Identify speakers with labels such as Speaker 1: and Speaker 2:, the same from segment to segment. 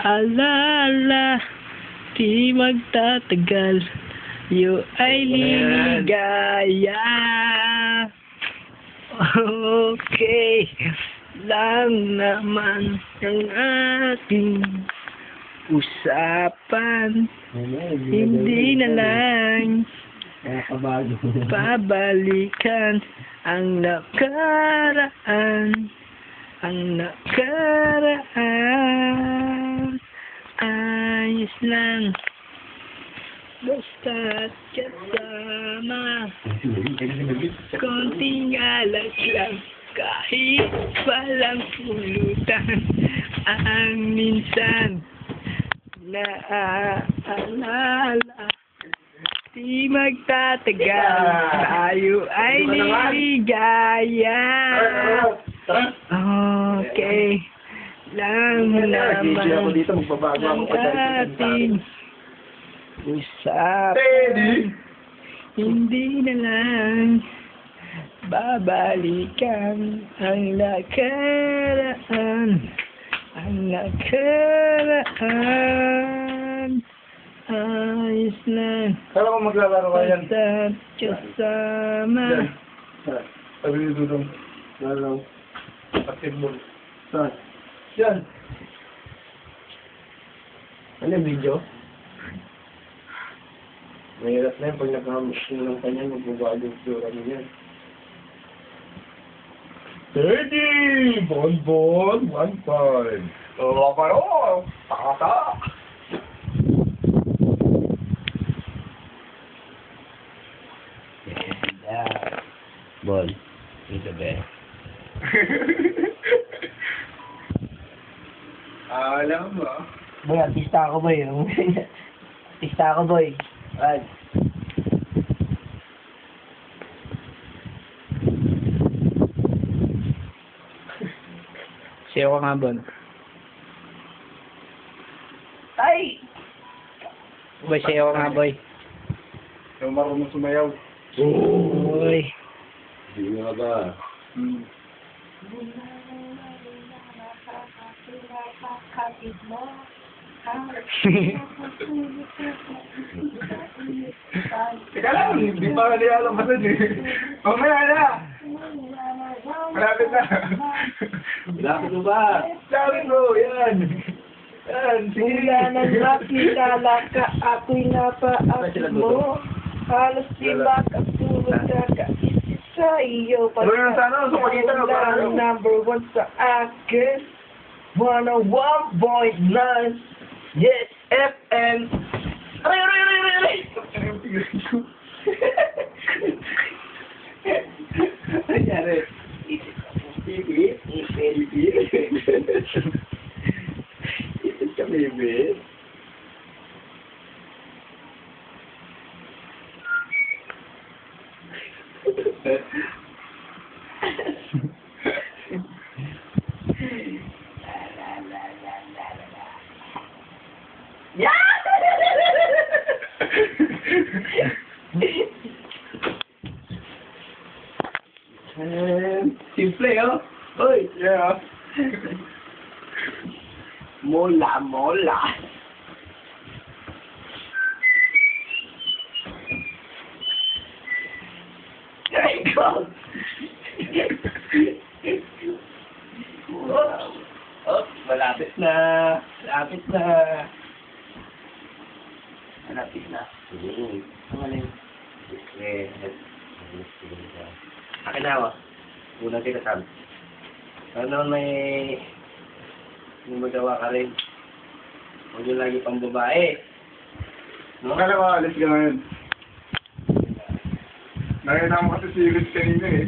Speaker 1: Alala, di magtatagal, iyo ay liligaya. Okay, lang naman ang ating usapan. Hindi na lang pabalikan ang nakaraan. Ang nakaraan ayos lang, basta't kasama. Konting alas lang, kahit walang pulutan. Ang minsan naaalala, di magtatagal, tayo ay liligaya. Okay, lang naman ang ating usapan. Hindi na lang babalikan ang nakaraan. Ang nakaraan ayos lang,
Speaker 2: Kala ko maglalaro ka yan.
Speaker 1: basta't kasama.
Speaker 2: Sabi ni Dudong, lalo. Basketball. Saan? Yan. Ano yung video? Mahirap na yun pag nakahamas mo ng kanya, magbabago yung tsura mo yan. 30! Bon, 1-5. Wala pa yun! Takata!
Speaker 1: Ball, ito ba?
Speaker 2: Alam mo ah.
Speaker 1: Boy, artista ako boy. Artista ako boy. Ay. Sayo ka nga, Bon. Ay! Boy, sayo ka nga, boy.
Speaker 2: Yung marunong sumayaw.
Speaker 1: Boy.
Speaker 2: Hindi nga ba? Teka lang, hindi pa ka niya alam kasi eh. Mamaya na! Malapit na!
Speaker 1: Malapit mo ba?
Speaker 2: Sabi ko, yan! Yan, sige!
Speaker 1: Mula nang makilala ka, ako'y napaakit mo. Halos di makatulog na kaisip sa iyo.
Speaker 2: Ano yun sa ano? Sa pagitan o sa ano?
Speaker 1: Number 1 sa akin. 101.9 Yes, FM. Aray, aray, aray, aray, aray!
Speaker 2: Ano nangyari? Isip ka, baby.
Speaker 1: Yeah!
Speaker 2: Simple, oh. Uy, yeah.
Speaker 1: Mola, mola. Ay, God!
Speaker 2: Oh, malapit na. Malapit na. Malapit na. Ang aling. Akin na ako. Unang kita sabi. Ano may magawa ka rin. Huwag yung lagi pang babae. Akala ko alis ka ngayon. Nakita mo kasi serious kanina eh.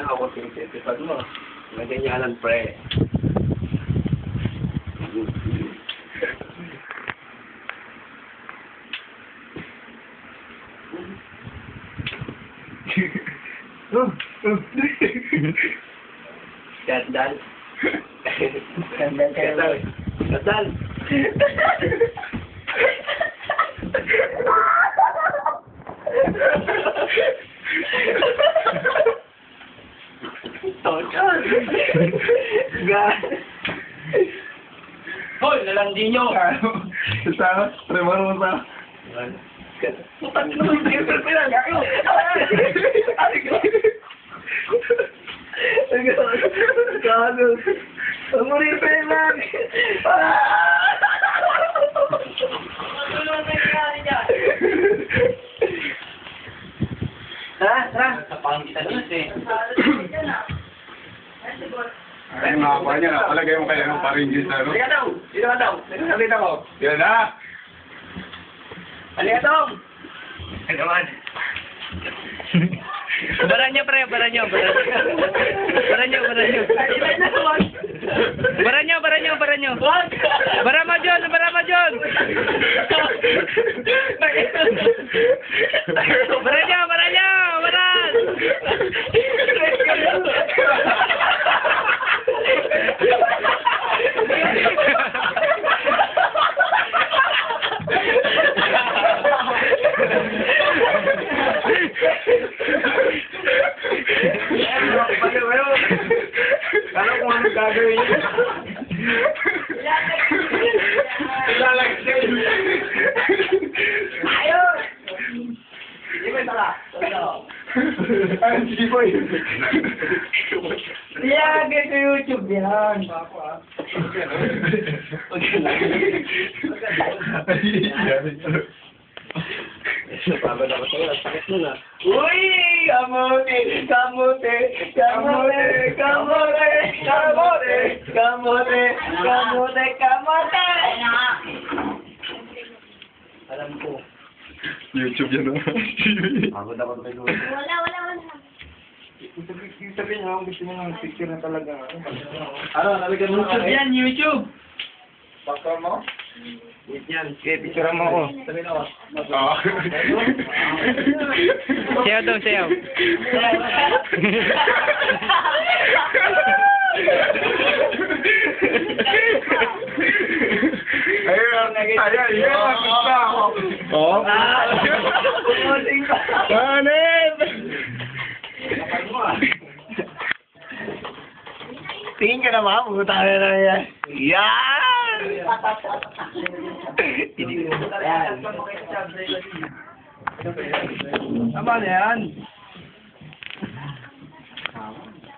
Speaker 2: Ako tinitipad mo. Naganyanan, pre. Skandal. Skandal. Skandal. Hoy, lalandi nyo!
Speaker 3: Isa, Tremorusa.
Speaker 1: Putak na yung paper ko yan. Gago. Gago. Umuri pa yung lang. Tara.
Speaker 2: Sa pangitan dito eh.
Speaker 3: Ay, mga kuha niya na. Palagay mo kaya ng paringgis na, no?
Speaker 1: Halika daw. Dito ka daw. Dito nakita ko.
Speaker 3: Yan na!
Speaker 1: Halika daw.
Speaker 2: Ay naman.
Speaker 4: Bara nyo, pre, bara nyo. Bara nyo. Bara nyo. Bara mo, John. Bara nyo.
Speaker 3: Kala kung anong gagawin niya. Ilalagay.
Speaker 1: Ayun. Hindi mo tala.
Speaker 3: Ay, sige po yun.
Speaker 1: Ilagay sa YouTube yan.
Speaker 2: Napagod ako sa'yo. Sakit mo na.
Speaker 1: Uy! Kamote!
Speaker 2: Alam ko.
Speaker 3: YouTube yan, no?
Speaker 2: Pagod ako sa lulo.
Speaker 5: Wala.
Speaker 1: Sabihin nyo, gusto nyo ng picture na talaga.
Speaker 2: Ano, nalagyan mo na
Speaker 1: YouTube yan, YouTube!
Speaker 3: Bakit mo?
Speaker 2: Wait yan.
Speaker 1: Okay, picture mo ako.
Speaker 2: Sabihin ako.
Speaker 3: Oo.
Speaker 4: Sayaw daw, sayaw.
Speaker 3: Ayan, gusto ako. Oo?
Speaker 1: Pumuting ka.
Speaker 3: Kanin!
Speaker 1: Tingin ka naman, puta ka na yan. Yan! Tama na yan.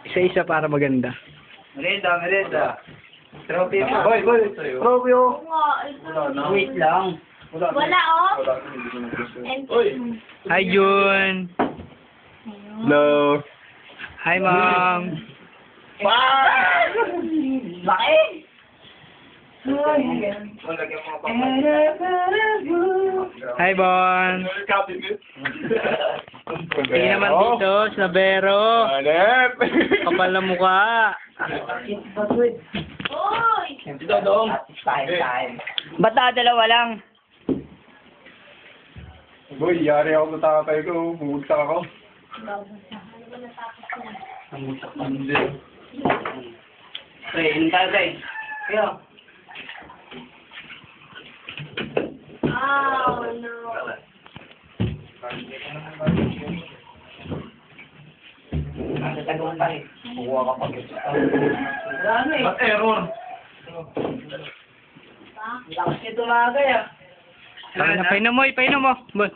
Speaker 4: Isa-isa para maganda.
Speaker 1: Merenda. Trophy mo. Boy. Trophy mo. Wait lang.
Speaker 5: Wala, oh.
Speaker 4: Hi, Jun.
Speaker 3: Hello.
Speaker 4: Hi, Mom.
Speaker 1: Laki!
Speaker 4: Hi, Bon. Tingin naman dito, snabero.
Speaker 3: Hanep!
Speaker 4: Kapal na mukha.
Speaker 5: Uy!
Speaker 4: Ba't dalawa lang?
Speaker 3: Boy, yari ako sa tatay ko. Bumugsak ako.
Speaker 2: Pre, hintay tayo. Kaya.
Speaker 5: Oh, no.
Speaker 2: Ba't error?
Speaker 1: Lakas nito mga kaya.
Speaker 4: Painom mo. Bon.